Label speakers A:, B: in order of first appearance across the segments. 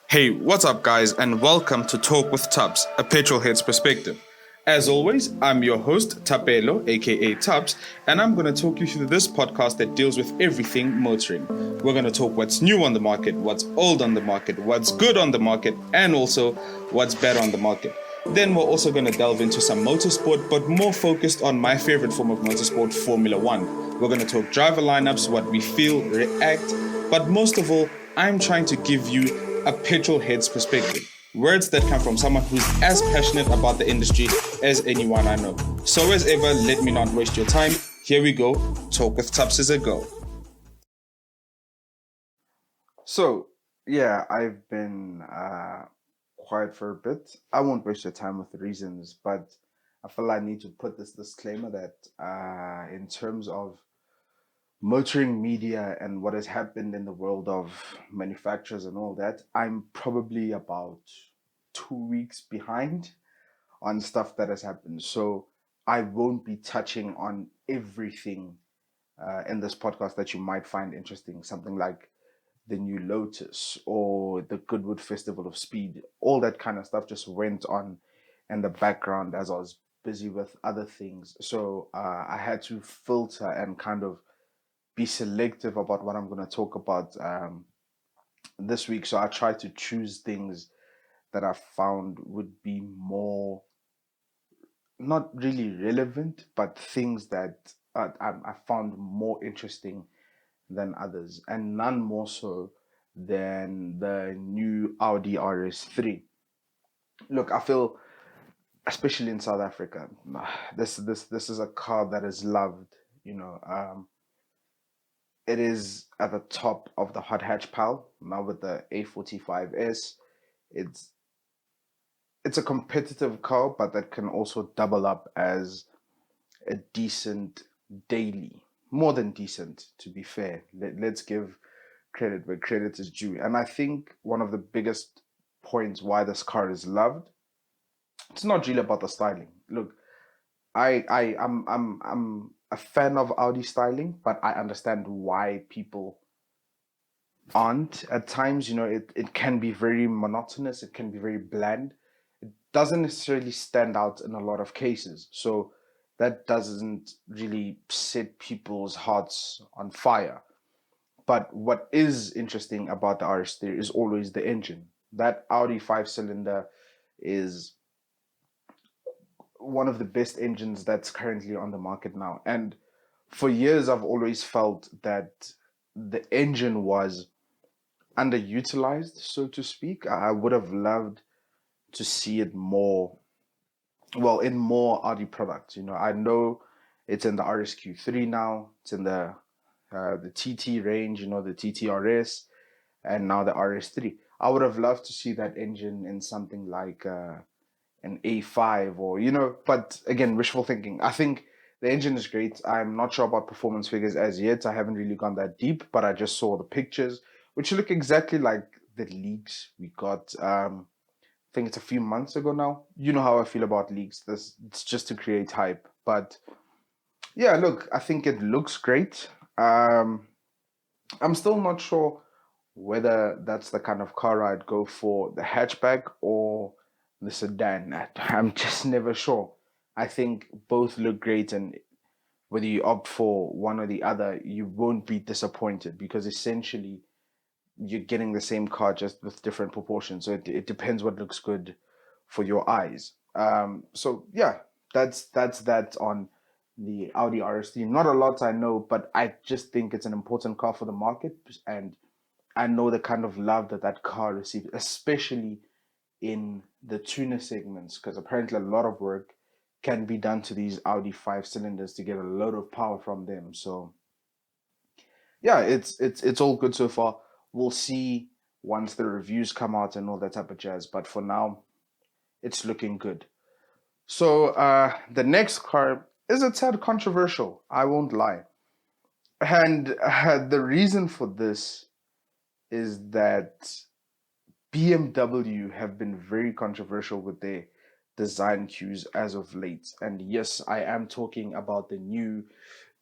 A: Hey, what's up, guys, and welcome to Talk with Tubbs, a petrolhead's perspective. As always, I'm your host, Tapelo, aka Tubbs, and I'm going to talk you through this podcast that deals with everything motoring. We're going to talk what's new on the market, what's old on the market, what's good on the market, and also what's bad on the market. Then we're also going to delve into some motorsport, but more focused on my favorite form of motorsport, Formula One. We're going to talk driver lineups, what we feel, react, but most of all, I'm trying to give you a petrol head's perspective. Words that come from someone who's as passionate about the industry as anyone I know. So as ever, let me not waste your time. Here we go. Talk with Tubbs is a go.
B: So, yeah, I've been quiet for a bit. I won't waste your time with the reasons, but I feel I need to put this disclaimer that in terms of motoring media and what has happened in the world of manufacturers and all that, I'm probably about 2 weeks behind on stuff that has happened. So I won't be touching on everything in this podcast that you might find interesting. Something like the new Lotus or the Goodwood Festival of Speed, all that kind of stuff just went on in the background as I was busy with other things. So I had to filter and kind of be selective about what I'm going to talk about this week. So I tried to choose things that I found would be more, not really relevant, but things that I found more interesting than others, and none more so than the new Audi RS3. Look, I feel, especially in South Africa, this is a car that is loved. You know, it is at the top of the hot hatch pile now with the A45S. It's it's a competitive car, but that can also double up as a decent daily, more than decent, to be fair. Let's give credit where credit is due. And I think one of the biggest points why this car is loved, it's not really about the styling. Look, I'm a fan of Audi styling, but I understand why people aren't at times. You know, it can be very monotonous, it can be very bland. It doesn't necessarily stand out in a lot of cases. So that doesn't really set people's hearts on fire. But what is interesting about the RS3 is always the engine. That Audi 5 cylinder is one of the best engines that's currently on the market now. And for years, I've always felt that the engine was underutilized, so to speak. I would have loved to see it more, well, in more Audi products. You know, I know it's in the RSQ3 now, it's in the TT range, you know, the TTRS, and now the RS3. I would have loved to see that engine in something like an A5 or, you know, but again, wishful thinking. I think the engine is great. I'm not sure about performance figures as yet. I haven't really gone that deep, but I just saw the pictures, which look exactly like the leaks we got. I think it's a few months ago now. You know how I feel about leaks. This it's just to create hype. But yeah, look, I think it looks great. I'm still not sure whether that's the kind of car I'd go for, the hatchback or the sedan. I'm just never sure. I think both look great, and whether you opt for one or the other, you won't be disappointed because essentially you're getting the same car just with different proportions. So it depends what looks good for your eyes. So yeah, that's that on the Audi RS3. Not a lot I know, but I just think it's an important car for the market, and I know the kind of love that that car receives, especially in the tuner segments, because apparently a lot of work can be done to these Audi 5 cylinders to get a load of power from them. So yeah, it's all good so far. We'll see once the reviews come out and all that type of jazz. But for now, it's looking good. So the next car is a tad controversial. I won't lie, and the reason for this is that BMW have been very controversial with their design cues as of late. And yes, I am talking about the new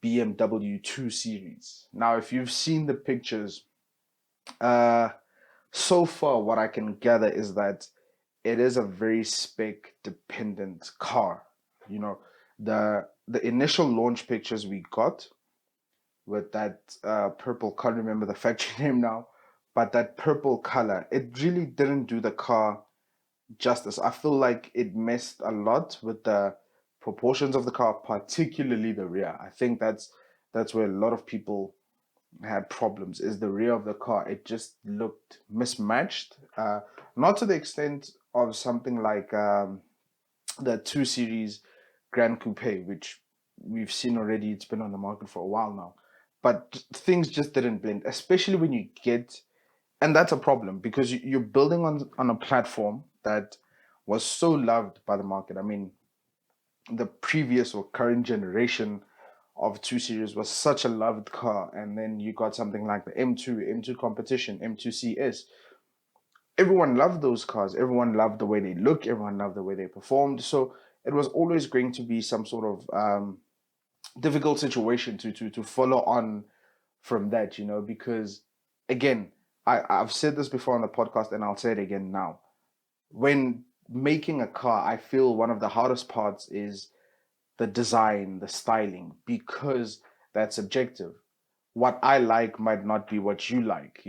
B: BMW 2 Series. Now, if you've seen the pictures, uh, so far, what I can gather is that it is a very spec dependent car. You know, the initial launch pictures we got with that purple, can't remember the factory name now, but that purple color, it really didn't do the car justice. I feel like it messed a lot with the proportions of the car, particularly the rear. I think that's where a lot of people had problems, is the rear of the car. It just looked mismatched. Not to the extent of something like the 2 Series Grand Coupe, which we've seen already. It's been on the market for a while now. But things just didn't blend, especially when you get, and that's a problem because you're building on a platform that was so loved by the market. I mean, the previous or current generation of 2 Series was such a loved car, and then you got something like the M2 Competition, M2 CS. Everyone loved those cars. Everyone loved the way they look. Everyone loved the way they performed. So it was always going to be some sort of difficult situation to follow on from that, because again, I've said this before on the podcast and I'll say it again now. When making a car, I feel one of the hardest parts is the design, the styling, because that's subjective. What I like might not be what you like.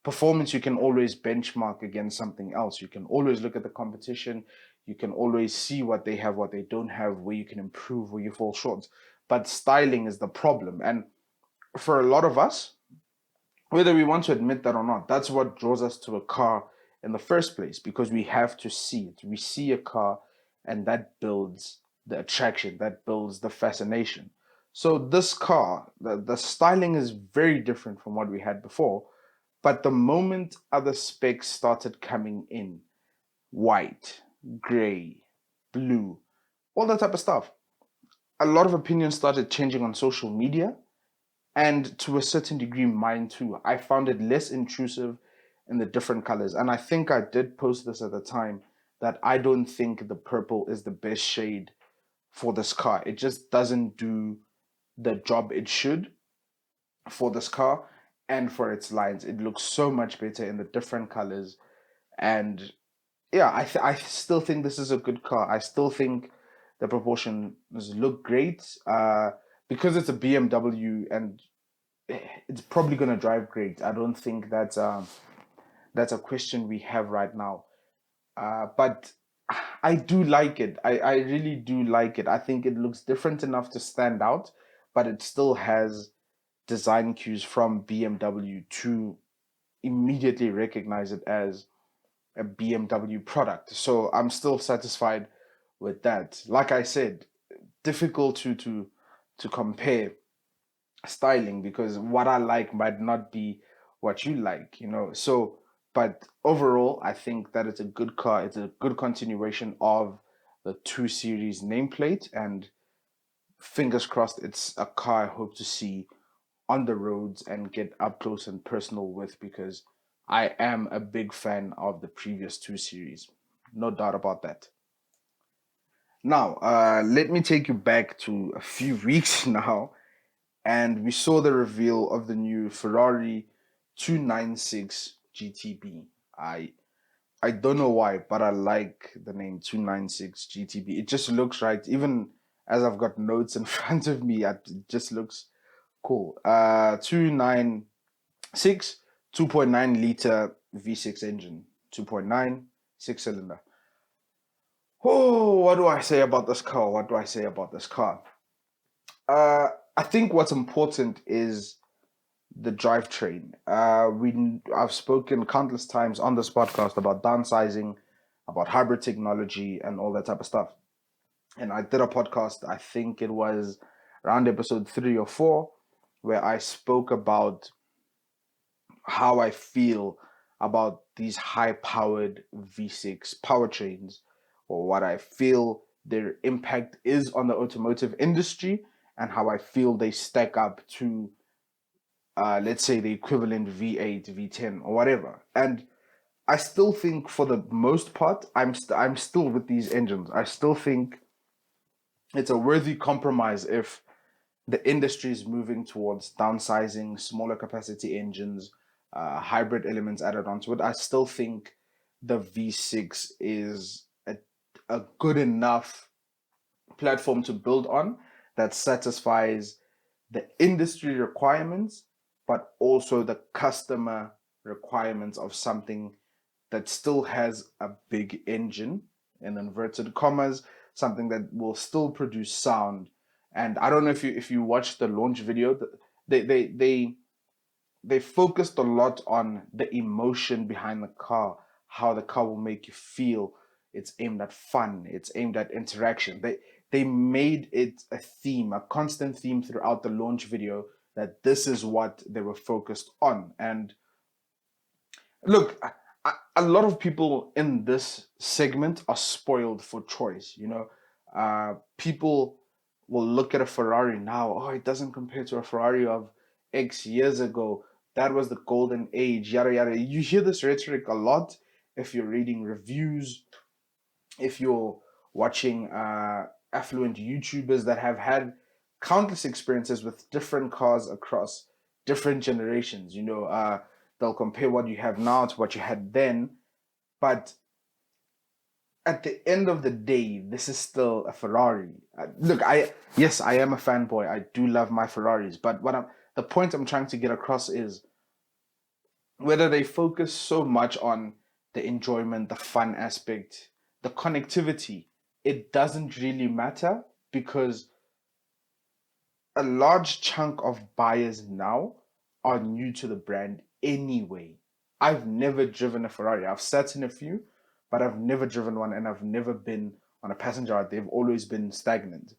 B: Performance, you can always benchmark against something else. You can always look at the competition. You can always see what they have, what they don't have, where you can improve, where you fall short. But styling is the problem. And for a lot of us, whether we want to admit that or not, that's what draws us to a car in the first place, because we have to see it. We see a car and that builds the attraction, that builds the fascination. So this car, the styling is very different from what we had before. But the moment other specs started coming in, white, gray, blue, all that type of stuff, a lot of opinions started changing on social media, and to a certain degree mine too. I found it less intrusive in the different colors, and I think I did post this at the time, that I don't think the purple is the best shade for this car. It just doesn't do the job it should for this car and for its lines. It looks so much better in the different colors. And yeah, I still think this is a good car. I still think the proportions look great, because it's a BMW and it's probably going to drive great. I don't think that's a question we have right now. But I do like it. I really do like it. I think it looks different enough to stand out, but it still has design cues from BMW to immediately recognize it as a BMW product. So I'm still satisfied with that. Like I said, difficult to compare styling, because what I like might not be what you like. So, but overall, I think that it's a good car. It's a good continuation of the 2 Series nameplate, and fingers crossed, it's a car I hope to see on the roads and get up close and personal with, because I am a big fan of the previous 2 Series. No doubt about that. Now, let me take you back to a few weeks now, and we saw the reveal of the new Ferrari 296 GTB. I don't know why, but I like the name 296 GTB. It just looks right. Even as I've got notes in front of me, it just looks cool. 296, 2.9 liter V6 engine, 2.9, 6-cylinder. Oh, what do I say about this car? What do I say about this car? I think what's important is the drivetrain. I've spoken countless times on this podcast about downsizing, about hybrid technology, and all that type of stuff. And I did a podcast, I think it was around episode 3 or 4, where I spoke about how I feel about these high-powered V6 powertrains, or what I feel their impact is on the automotive industry, and how I feel they stack up to, let's say, the equivalent V8, V10, or whatever. And I still think, for the most part, I'm still with these engines. I still think it's a worthy compromise if the industry is moving towards downsizing, smaller capacity engines, hybrid elements added onto it, I still think the V6 is a good enough platform to build on that satisfies the industry requirements, but also the customer requirements of something that still has a big engine, in inverted commas, something that will still produce sound. And I don't know if you watched the launch video, they they they they focused a lot on the emotion behind the car, how the car will make you feel. It's aimed at fun, it's aimed at interaction. They made it a theme, a constant theme throughout the launch video, that this is what they were focused on. And look, a lot of people in this segment are spoiled for choice. People will look at a Ferrari now. Oh, it doesn't compare to a Ferrari of X years ago. That was the golden age, yada yada. You hear this rhetoric a lot if you're reading reviews, if you're watching affluent YouTubers that have had countless experiences with different cars across different generations. They'll compare what you have now to what you had then, but at the end of the day, this is still a Ferrari. Look, yes, I am a fanboy. I do love my Ferraris, but the point I'm trying to get across is whether they focus so much on the enjoyment, the fun aspect, the connectivity, it doesn't really matter, because a large chunk of buyers now are new to the brand anyway. I've never driven a Ferrari. I've sat in a few, but I've never driven one, and I've never been on a passenger out. They've always been stagnant.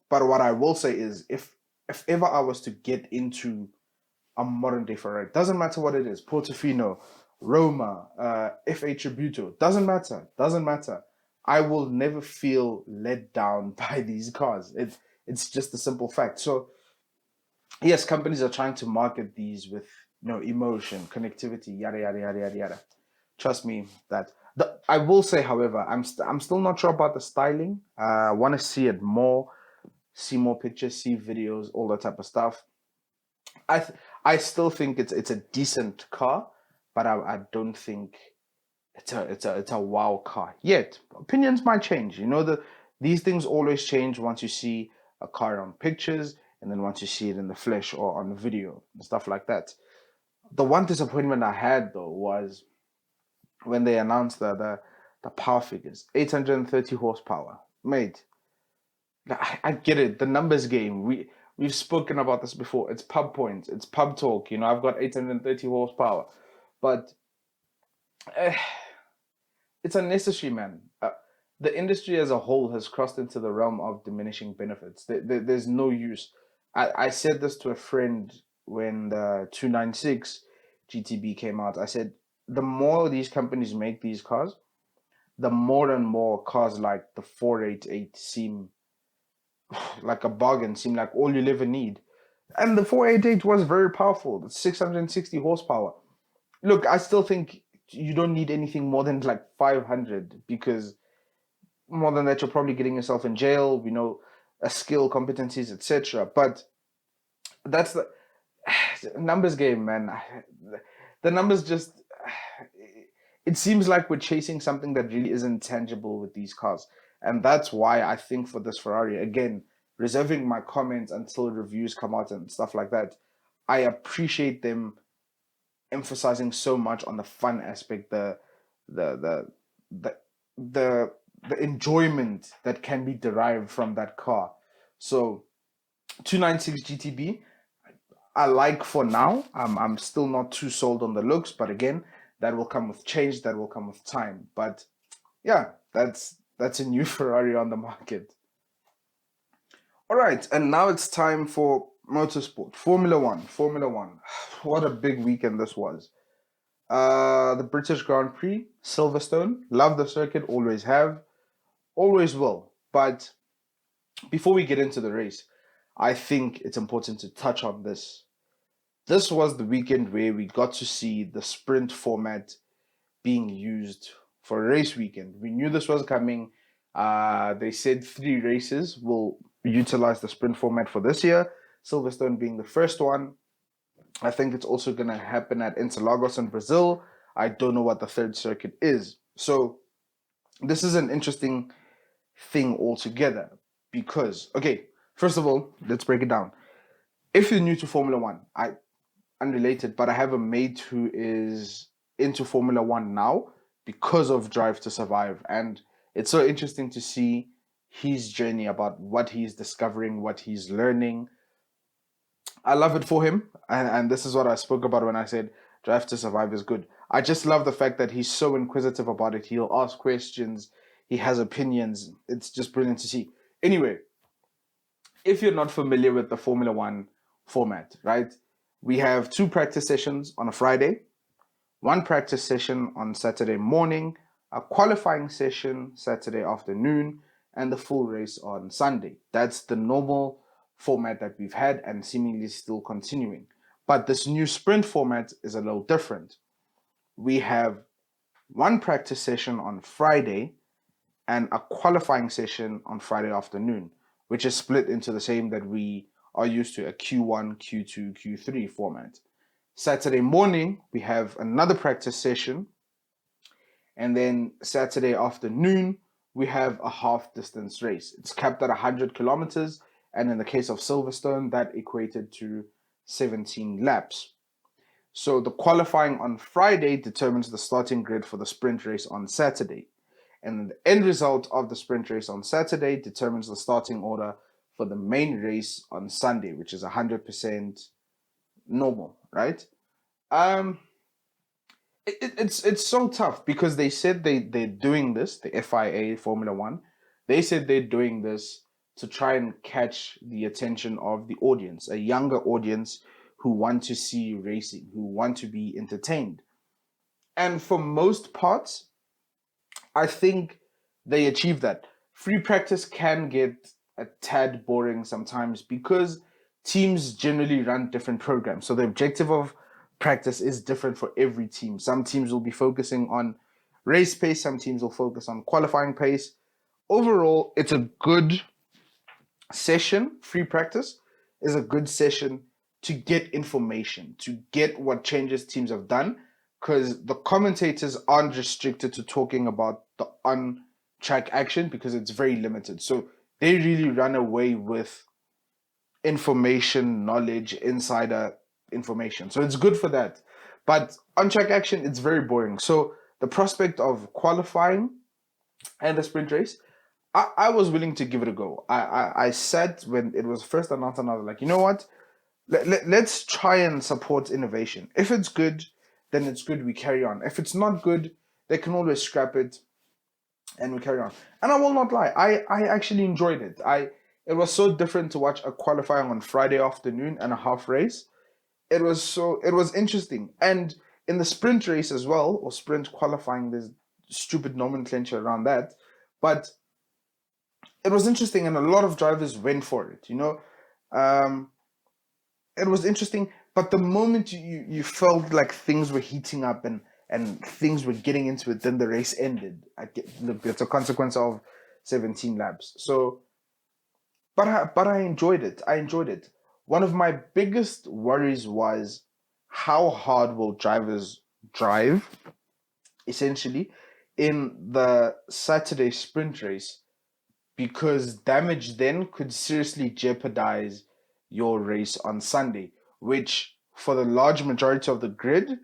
B: But what I will say is, if ever I was to get into a modern day Ferrari, doesn't matter what it is, Portofino, Roma, F8 Tributo, doesn't matter. I will never feel let down by these cars. It's just a simple fact. So yes, companies are trying to market these with emotion, connectivity, yada yada yada yada yada. Trust me that. I will say, however, I'm still not sure about the styling. I want to see it more, see more pictures, see videos, all that type of stuff. I still think it's a decent car, but I don't think it's a wow car yet. Opinions might change. These things always change once you see a car on pictures, and then once you see it in the flesh or on video and stuff like that. The one disappointment I had, though, was when they announced the power figures. 830 horsepower. Mate, I get it. The numbers game. We've spoken about this before. It's pub points. It's pub talk. I've got 830 horsepower. But it's unnecessary, man. The industry as a whole has crossed into the realm of diminishing benefits. There's no use. I said this to a friend when the 296 GTB came out. I said, the more these companies make these cars, the more and more cars like the 488 seem like a bargain, seem like all you'll ever need. And the 488 was very powerful. It's 660 horsepower. Look, I still think you don't need anything more than like 500, because more than that, you're probably getting yourself in jail, a skill, competencies, etc. But that's the numbers game, man. The numbers just, it seems like we're chasing something that really isn't tangible with these cars. And that's why I think for this Ferrari, again, reserving my comments until reviews come out and stuff like that, I appreciate them emphasizing so much on the fun aspect, the enjoyment that can be derived from that car. So 296 GTB, I like for now. I'm still not too sold on the looks, but again, that will come with change, that will come with time. But yeah, that's a new Ferrari on the market. All right, and now it's time for motorsport. Formula One. What a big weekend this was. The British Grand Prix, Silverstone. Love the circuit, always have, always will. But before we get into the race, I think it's important to touch on this. This was the weekend where we got to see the sprint format being used for a race weekend. We knew this was coming. They said 3 races will utilize the sprint format for this year, Silverstone being the first one. I think it's also going to happen at Interlagos in Brazil. I don't know what the third circuit is. So this is an interesting thing altogether because, okay, first of all, let's break it down. If you're new to Formula One, unrelated, but I have a mate who is into Formula One now because of Drive to Survive. And it's so interesting to see his journey about what he's discovering, what he's learning. I love it for him. And this is what I spoke about when I said Drive to Survive is good. I just love the fact that he's so inquisitive about it. He'll ask questions, he has opinions. It's just brilliant to see. Anyway, if you're not familiar with the Formula One format, right? We have 2 practice sessions on a Friday, 1 practice session on Saturday morning, a qualifying session Saturday afternoon, and the full race on Sunday. That's the normal format that we've had and seemingly still continuing. But this new sprint format is a little different. We have 1 practice session on Friday and a qualifying session on Friday afternoon, which is split into the same that we are used to, a Q1, Q2, Q3 format. Saturday morning, we have another practice session. And then Saturday afternoon, we have a half distance race. It's capped at 100 kilometers. And in the case of Silverstone, that equated to 17 laps. So the qualifying on Friday determines the starting grid for the sprint race on Saturday. And the end result of the sprint race on Saturday determines the starting order for the main race on Sunday, which is 100% normal, right? It's so tough because they said they're doing this, the FIA Formula One, they said they're doing this to try and catch the attention of the audience, a younger audience who want to see racing, who want to be entertained. And for most parts, I think they achieve that. Free practice can get a tad boring sometimes because teams generally run different programs. So the objective of practice is different for every team. Some teams will be focusing on race pace, some teams will focus on qualifying pace. Overall, it's a good session. Free practice is a good session to get information, to get what changes teams have done, because the commentators aren't restricted to talking about the on-track action because it's very limited. So they really run away with information, knowledge, insider information. So it's good for that. But on-track action, it's very boring. So the prospect of qualifying and the sprint race, I was willing to give it a go. I said when it was first announced, and I was like, you know what? Let's try and support innovation. If it's good, then it's good, we carry on. If it's not good, they can always scrap it and we carry on. And I will not lie, I actually enjoyed it. It was so different to watch a qualifying on Friday afternoon and a half race. It was interesting. And in the sprint race as well, or sprint qualifying, there's stupid nomenclature around that. But it was interesting and a lot of drivers went for it, you know. It was interesting, but the moment you felt like things were heating up and things were getting into it, then the race ended. It's a consequence of 17 laps. So, but I enjoyed it. I enjoyed it. One of my biggest worries was how hard will drivers drive, essentially, in the Saturday sprint race, because damage then could seriously jeopardize your race on Sunday, which for the large majority of the grid,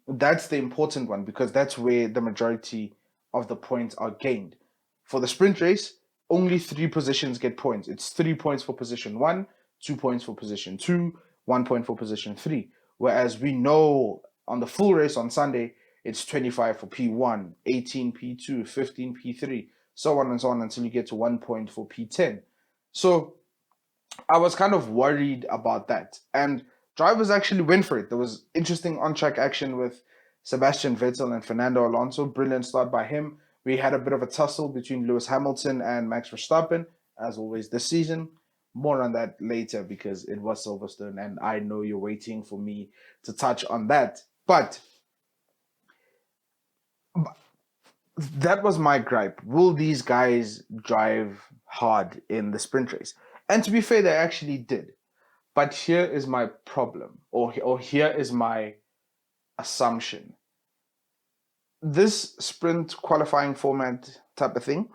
B: that's the important one because that's where the majority of the points are gained. For the sprint race, only 3 positions get points. It's 3 points for position 1, 2 points for position 2, 1 point for position 3. Whereas we know on the full race on Sunday, it's 25 for P1, 18 P2, 15 P3, so on and so on until you get to 1 point for P10. So I was kind of worried about that. And drivers actually went for it. There was interesting on-track action with Sebastian Vettel and Fernando Alonso. Brilliant start by him. We had a bit of a tussle between Lewis Hamilton and Max Verstappen, as always this season. More on that later because it was Silverstone and I know you're waiting for me to touch on that. But that was my gripe. Will these guys drive hard in the sprint race? And to be fair, they actually did. But here is my problem, or here is my assumption. This sprint qualifying format type of thing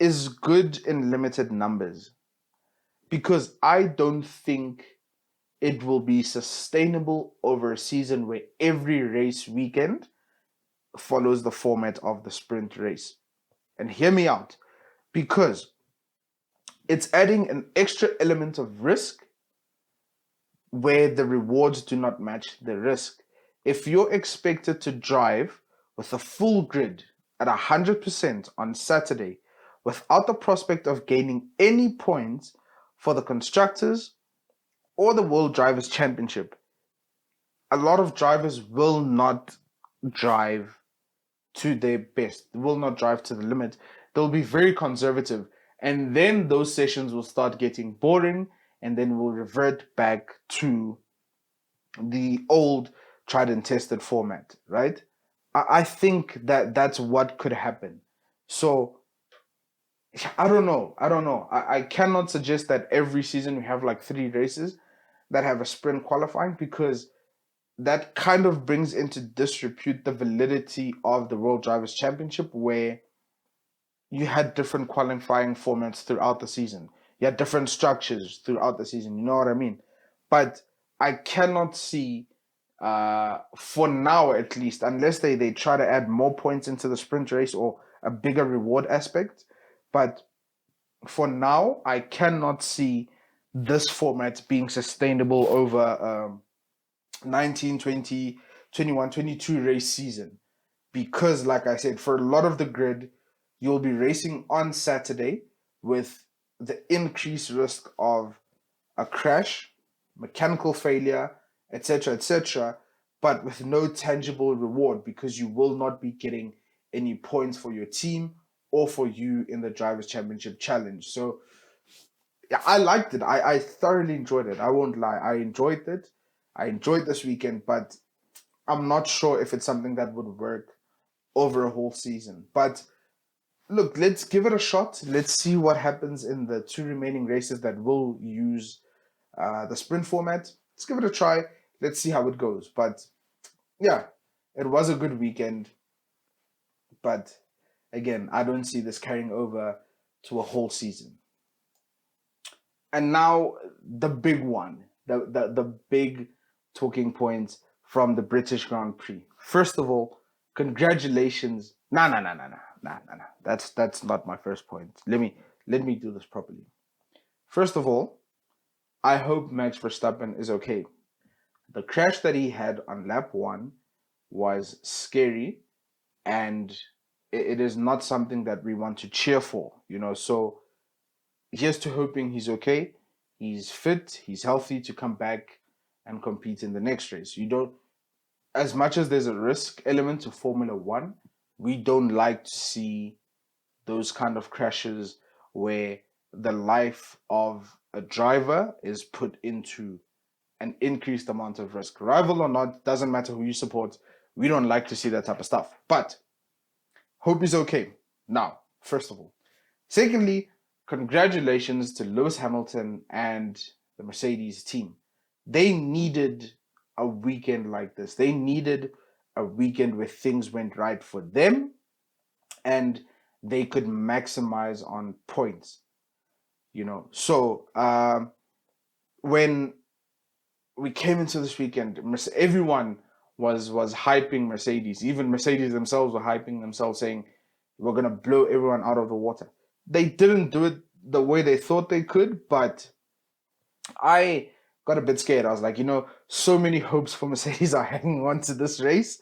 B: is good in limited numbers, because I don't think it will be sustainable over a season where every race weekend follows the format of the sprint race. And hear me out, because it's adding an extra element of risk where the rewards do not match the risk. If you're expected to drive with a full grid at 100% on Saturday without the prospect of gaining any points for the constructors or the World Drivers' Championship, a lot of drivers will not drive to their best, will not drive to the limit. They'll be very conservative. And then those sessions will start getting boring, and then we'll revert back to the old tried and tested format, right? I think that that's what could happen. So I don't know. I cannot suggest that every season we have like 3 races that have a sprint qualifying, because that kind of brings into disrepute the validity of the World Drivers' Championship, where you had different qualifying formats throughout the season. You had different structures throughout the season. You know what I mean? But I cannot see, for now at least, unless they try to add more points into the sprint race or a bigger reward aspect. But for now, I cannot see this format being sustainable over 19, 20, 21, 22 race season. Because, like I said, for a lot of the grid, you'll be racing on Saturday with the increased risk of a crash, mechanical failure, etc., but with no tangible reward, because you will not be getting any points for your team or for you in the Drivers' Championship Challenge. So, yeah, I liked it. I thoroughly enjoyed it. I won't lie. I enjoyed it. I enjoyed this weekend, but I'm not sure if it's something that would work over a whole season. But look, let's give it a shot. Let's see what happens in the 2 remaining races that will use the sprint format. Let's give it a try. Let's see how it goes. But yeah, it was a good weekend. But again, I don't see this carrying over to a whole season. And now the big one, the big talking point from the British Grand Prix. First of all, congratulations. Nah. That's not my first point. Let me do this properly. First of all, I hope Max Verstappen is okay. The crash that he had on lap 1 was scary, and it is not something that we want to cheer for, you know. So here's to hoping he's okay, he's fit, he's healthy to come back and compete in the next race. You don't, as much as there's a risk element to Formula One, we don't like to see those kind of crashes where the life of a driver is put into an increased amount of risk. Rival or not, doesn't matter who you support. We don't like to see that type of stuff. But hope he's okay. Now, first of all. Secondly, congratulations to Lewis Hamilton and the Mercedes team. They needed a weekend like this. They needed a weekend where things went right for them and they could maximize on points. You know, so when we came into this weekend, everyone was hyping Mercedes. Even Mercedes themselves were hyping themselves, saying we're gonna blow everyone out of the water. They didn't do it the way they thought they could, but I got a bit scared. I was like, you know, so many hopes for Mercedes are hanging on to this race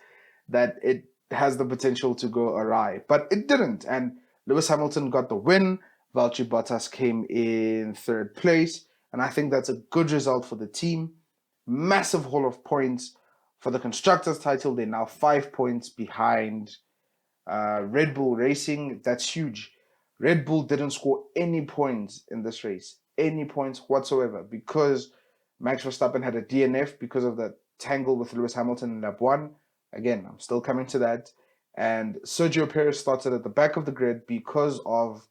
B: that it has the potential to go awry. But it didn't. And Lewis Hamilton got the win. Valtteri Bottas came in 3rd place. And I think that's a good result for the team. Massive haul of points for the Constructors' title. They're now 5 points behind Red Bull Racing. That's huge. Red Bull didn't score any points in this race, any points whatsoever, because Max Verstappen had a DNF because of the tangle with Lewis Hamilton in lap 1. Again, I'm still coming to that. And Sergio Perez started at the back of the grid because of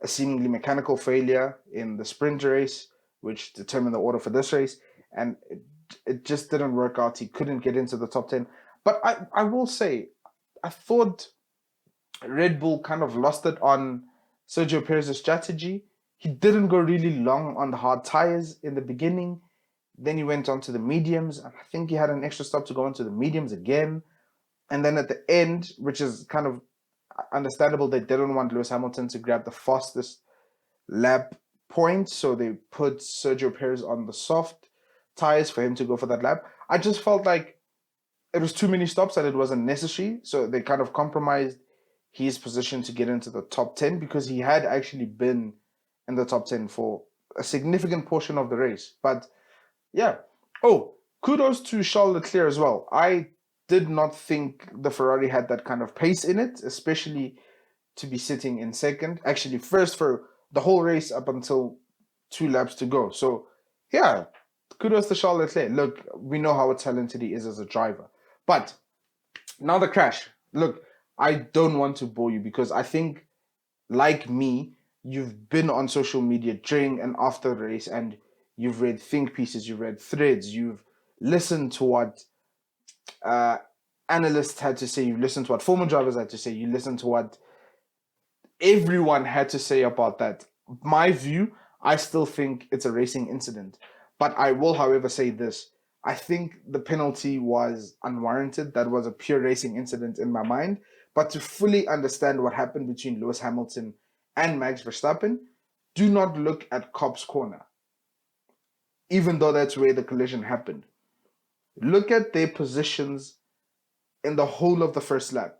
B: a seemingly mechanical failure in the sprint race, which determined the order for this race, and it just didn't work out. He couldn't get into the top 10. But I will say, I thought Red Bull kind of lost it on Sergio Perez's strategy. He didn't go really long on the hard tires in the beginning. Then he went on to the mediums. I think he had an extra stop to go into the mediums again. And then at the end, which is kind of understandable, they didn't want Lewis Hamilton to grab the fastest lap point. So they put Sergio Perez on the soft tires for him to go for that lap. I just felt like it was too many stops and it wasn't necessary. So they kind of compromised his position to get into the top 10 because he had actually been in the top 10 for a significant portion of the race. But yeah. Oh, kudos to Charles Leclerc as well. I did not think the Ferrari had that kind of pace in it, especially to be sitting in second. Actually, first for the whole race up until 2 laps to go. So yeah, kudos to Charles Leclerc. Look, we know how talented he is as a driver. But now the crash. Look, I don't want to bore you because I think, like me, you've been on social media during and after the race and you've read think pieces, you've read threads, you've listened to what analysts had to say, you've listened to what former drivers had to say, you listened to what everyone had to say about that. My view, I still think it's a racing incident. But I will, however, say this. I think the penalty was unwarranted. That was a pure racing incident in my mind. But to fully understand what happened between Lewis Hamilton and Max Verstappen, do not look at Cobb's corner, even though that's where the collision happened. Look at their positions in the whole of the first lap.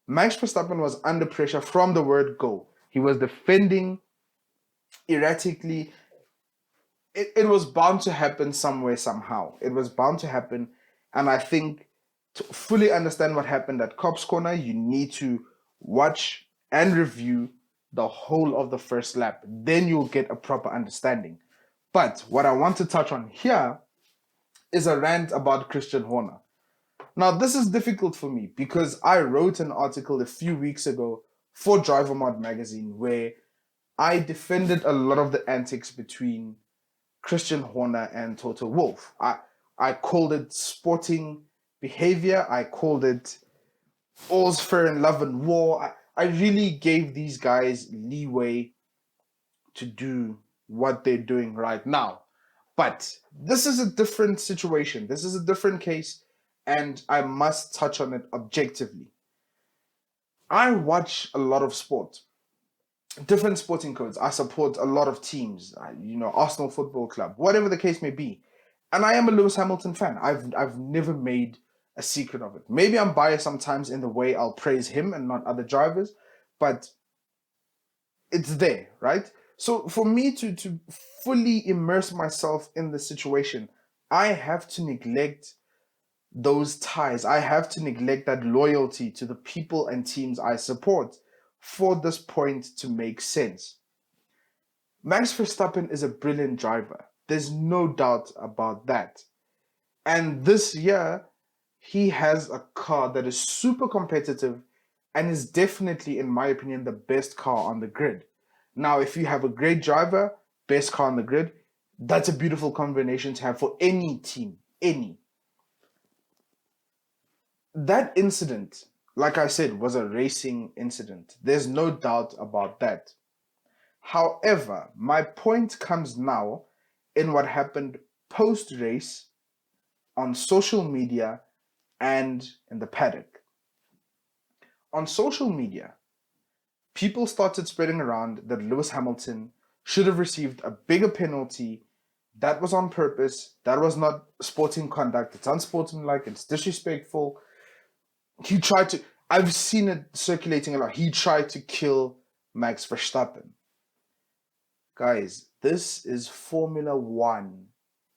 B: Max Verstappen was under pressure from the word go. He was defending erratically. It was bound to happen somewhere, somehow. It was bound to happen. And I think to fully understand what happened at Cobb's corner, you need to watch and review the whole of the first lap. Then you'll get a proper understanding. But what I want to touch on here is a rant about Christian Horner. Now, this is difficult for me because I wrote an article a few weeks ago for Driver Mod magazine where I defended a lot of the antics between Christian Horner and Toto Wolff. I called it sporting behavior. I called it all's fair in love and war. I really gave these guys leeway to do what they're doing right now. But this is a different situation. This is a different case, and I must touch on it objectively. I watch a lot of sport, different sporting codes. I support a lot of teams, Arsenal Football Club, whatever the case may be. And I am a Lewis Hamilton fan. I've never made a secret of it. Maybe I'm biased sometimes in the way I'll praise him and not other drivers, but it's there, right? So for me to fully immerse myself in the situation, I have to neglect those ties. I have to neglect that loyalty to the people and teams I support for this point to make sense. Max Verstappen is a brilliant driver. There's no doubt about that. And this year, he has a car that is super competitive and is definitely, in my opinion, the best car on the grid. Now, if you have a great driver, best car on the grid, that's a beautiful combination to have for any team, any. That incident, like I said, was a racing incident. There's no doubt about that. However, my point comes now in what happened post-race on social media and in the paddock. On social media, people started spreading around that Lewis Hamilton should have received a bigger penalty. That was on purpose. That was not sporting conduct. It's unsportsmanlike. It's disrespectful. He tried to, I've seen it circulating a lot. He tried to kill Max Verstappen. Guys, this is Formula One.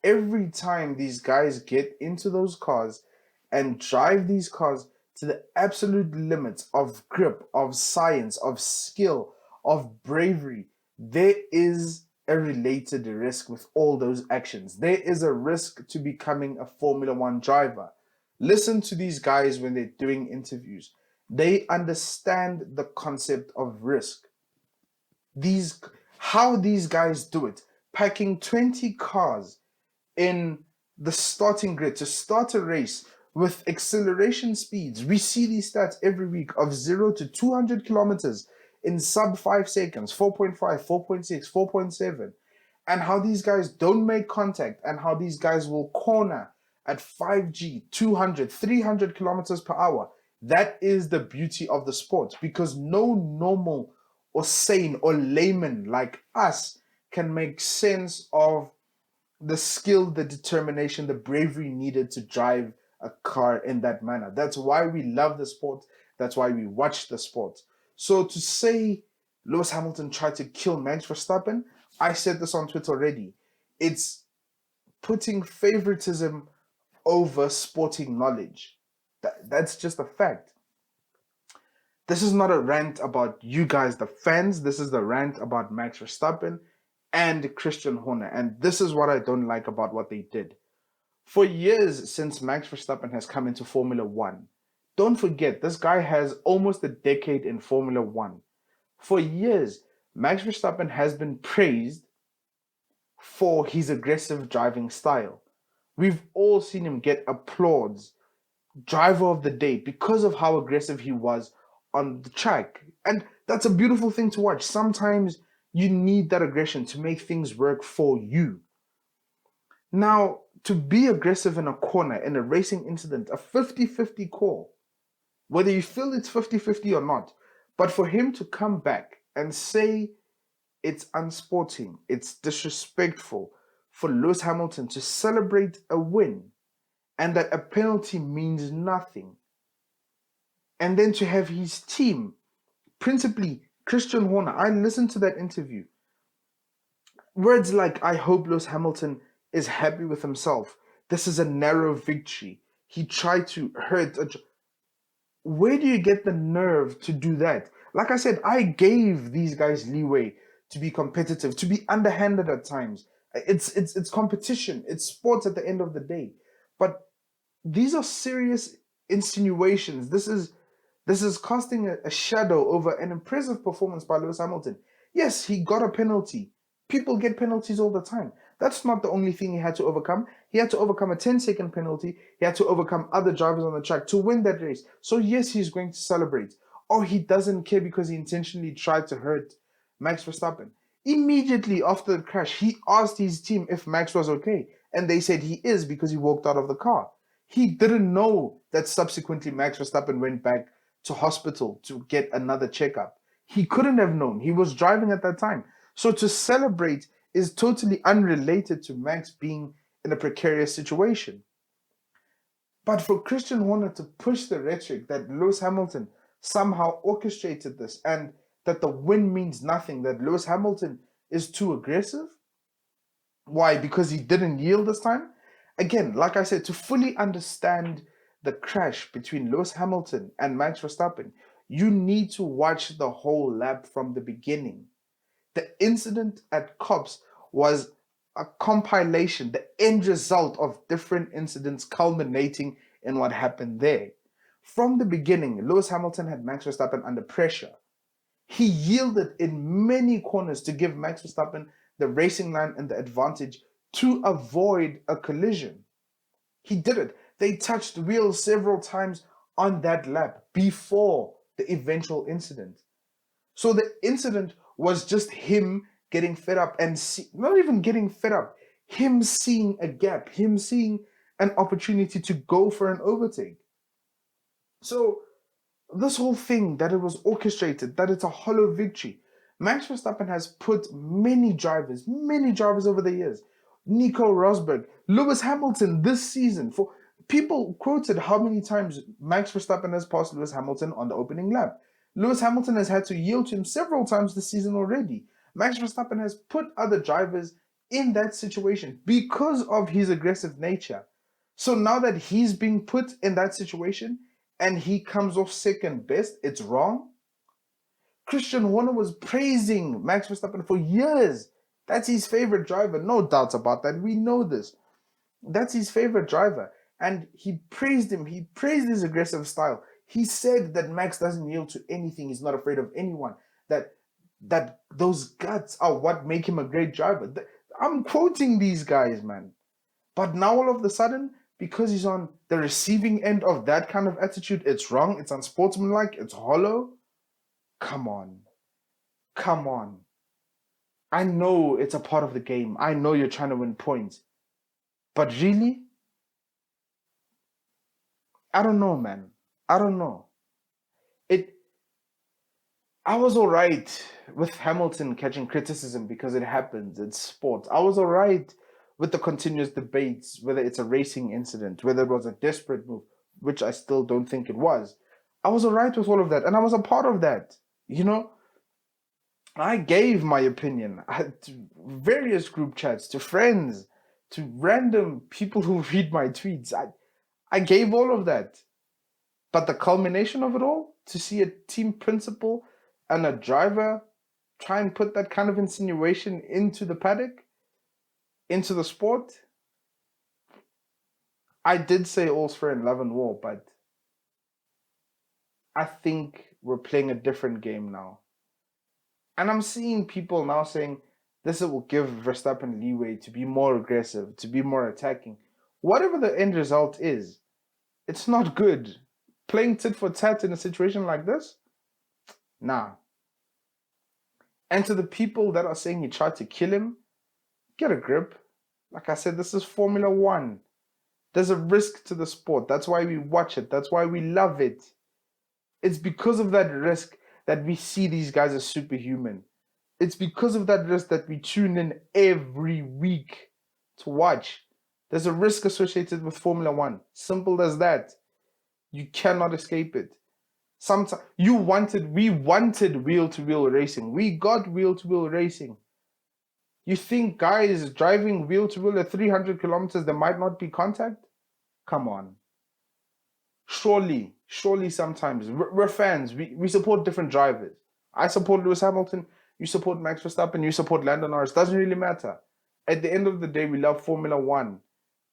B: Every time these guys get into those cars and drive these cars to the absolute limits of grip, of science, of skill, of bravery, there is a related risk with all those actions. There is a risk to becoming a Formula One driver. Listen to these guys when they're doing interviews. They understand the concept of risk. How these guys do it. packing 20 cars in the starting grid to start a race with acceleration speeds. We see these stats every week of 0 to 200 kilometers in sub 5 seconds, 4.5, 4.6, 4.7, and how these guys don't make contact and how these guys will corner at 5G, 200, 300 kilometers per hour. That is the beauty of the sport, because no normal or sane or layman like us can make sense of the skill, the determination, the bravery needed to drive a car in that manner. That's why we love the sport. That's why we watch the sport. So to say Lewis Hamilton tried to kill Max Verstappen, I said this on Twitter already. It's putting favoritism over sporting knowledge. That's just a fact. This is not a rant about you guys, the fans. This is the rant about Max Verstappen and Christian Horner. And this is what I don't like about what they did. For years since Max Verstappen has come into Formula One, don't forget, this guy has almost a decade in Formula One. For years, Max Verstappen has been praised for his aggressive driving style. We've all seen him get applause, driver of the day, because of how aggressive he was on the track. And that's a beautiful thing to watch. Sometimes you need that aggression to make things work for you. Now, to be aggressive in a corner, in a racing incident, a 50-50 call, whether you feel it's 50-50 or not, but for him to come back and say it's unsporting, it's disrespectful for Lewis Hamilton to celebrate a win and that a penalty means nothing, and then to have his team, principally Christian Horner, I listened to that interview, words like, I hope Lewis Hamilton is happy with himself. This is a narrow victory. He tried to hurt. Where do you get the nerve to do that? Like I said, I gave these guys leeway to be competitive, to be underhanded at times. It's competition. It's sports at the end of the day. But these are serious insinuations. This is casting a shadow over an impressive performance by Lewis Hamilton. Yes, he got a penalty. People get penalties all the time. That's not the only thing he had to overcome. He had to overcome a 10-second penalty. He had to overcome other drivers on the track to win that race. So yes, he's going to celebrate. Or he doesn't care because he intentionally tried to hurt Max Verstappen. Immediately after the crash, he asked his team if Max was okay. And they said he is because he walked out of the car. He didn't know that subsequently Max Verstappen went back to hospital to get another checkup. He couldn't have known. He was driving at that time. So to celebrate is totally unrelated to Max being in a precarious situation. But for Christian Horner to push the rhetoric that Lewis Hamilton somehow orchestrated this and that the win means nothing, that Lewis Hamilton is too aggressive? Why? Because he didn't yield this time? Again, like I said, to fully understand the crash between Lewis Hamilton and Max Verstappen, you need to watch the whole lap from the beginning. The incident at Copse was a compilation, the end result of different incidents culminating in what happened there. From the beginning, Lewis Hamilton had Max Verstappen under pressure. He yielded in many corners to give Max Verstappen the racing line and the advantage to avoid a collision. He did it. They touched wheels several times on that lap before the eventual incident. So the incident was just him getting fed up and not even getting fed up, him seeing a gap, him seeing an opportunity to go for an overtake. So this whole thing that it was orchestrated, that it's a hollow victory, Max Verstappen has put many drivers over the years, Nico Rosberg, Lewis Hamilton this season, for people quoted how many times Max Verstappen has passed Lewis Hamilton on the opening lap. Lewis Hamilton has had to yield to him several times this season already. Max Verstappen has put other drivers in that situation because of his aggressive nature. So now that he's being put in that situation and he comes off second best, it's wrong. Christian Horner was praising Max Verstappen for years. That's his favorite driver, no doubts about that. We know this. That's his favorite driver. And he praised him. He praised his aggressive style. He said that Max doesn't yield to anything. He's not afraid of anyone. That those guts are what make him a great driver. I'm quoting these guys, man. But now all of a sudden, because he's on the receiving end of that kind of attitude, it's wrong, it's unsportsmanlike, it's hollow. Come on. Come on. I know it's a part of the game. I know you're trying to win points. But really? I don't know, man. I don't know. I was all right with Hamilton catching criticism because it happens. It's sport. I was all right with the continuous debates, whether it's a racing incident, whether it was a desperate move, which I still don't think it was. I was all right with all of that, and I was a part of that. You know, I gave my opinion to various group chats, to friends, to random people who read my tweets. I gave all of that. But the culmination of it all, to see a team principal and a driver try and put that kind of insinuation into the paddock, into the sport. I did say all's fair in love and war, but I think we're playing a different game now. And I'm seeing people now saying this will give Verstappen leeway to be more aggressive, to be more attacking. Whatever the end result is, it's not good. Playing tit for tat in a situation like this? Nah. And to the people that are saying he tried to kill him, get a grip. Like I said, this is Formula One. There's a risk to the sport. That's why we watch it. That's why we love it. It's because of that risk that we see these guys as superhuman. It's because of that risk that we tune in every week to watch. There's a risk associated with Formula One. Simple as that. You cannot escape it. Sometimes we wanted wheel-to-wheel racing. We got wheel-to-wheel racing. You think guys driving wheel-to-wheel at 300 kilometers, there might not be contact? Come on. Surely sometimes. We're fans. We support different drivers. I support Lewis Hamilton. You support Max Verstappen. You support Lando Norris. Doesn't really matter. At the end of the day, we love Formula One.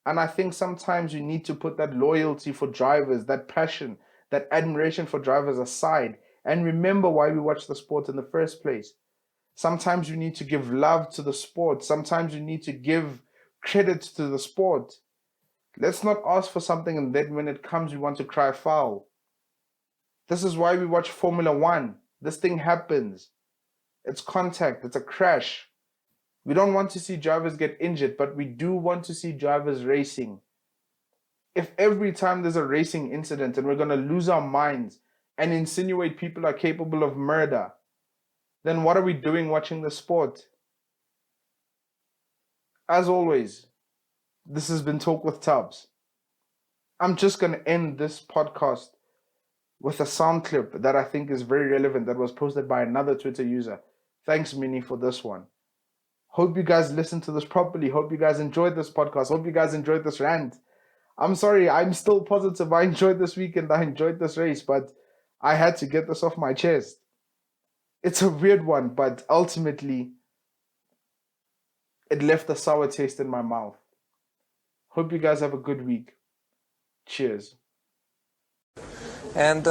B: And I think sometimes you need to put that loyalty for drivers, that passion, that admiration for drivers aside, and remember why we watch the sport in the first place. Sometimes you need to give love to the sport. Sometimes you need to give credit to the sport. Let's not ask for something and then when it comes, we want to cry foul. This is why we watch Formula One. This thing happens. It's contact. It's a crash. We don't want to see drivers get injured, but we do want to see drivers racing. If every time there's a racing incident and we're going to lose our minds and insinuate people are capable of murder, then what are we doing watching the sport? As always, this has been Talk with Tubbs. I'm just going to end this podcast with a sound clip that I think is very relevant that was posted by another Twitter user. Thanks, Minnie, for this one. Hope you guys listened to this properly. Hope you guys enjoyed this podcast. Hope you guys enjoyed this rant. I'm sorry, I'm still positive. I enjoyed this weekend. I enjoyed this race, but I had to get this off my chest. It's a weird one, but ultimately, it left a sour taste in my mouth. Hope you guys have a good week. Cheers.
C: And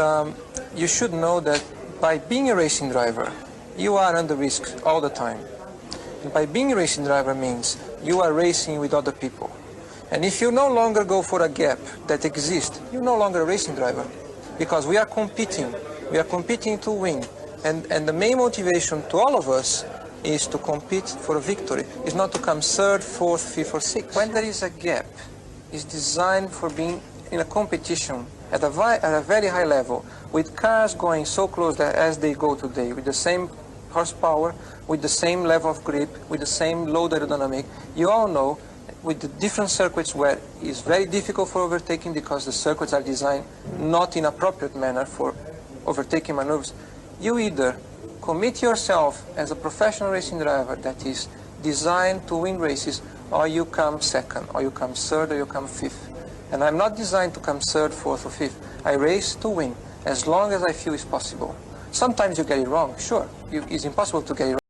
C: you should know that by being a racing driver, you are under risk all the time. And by being a racing driver means you are racing with other people. And if you no longer go for a gap that exists, you're no longer a racing driver. Because we are competing to win. And the main motivation to all of us is to compete for a victory. It's not to come third, fourth, fifth, or sixth. When there is a gap, it's designed for being in a competition at a very high level, with cars going so close that as they go today, with the same horsepower, with the same level of grip, with the same load aerodynamic. You all know, with the different circuits where it's very difficult for overtaking because the circuits are designed not in appropriate manner for overtaking maneuvers, you either commit yourself as a professional racing driver that is designed to win races, or you come second, or you come third, or you come fifth. And I'm not designed to come third, fourth, or fifth. I race to win, as long as I feel it's possible. Sometimes you get it wrong, sure. It's impossible to get it wrong.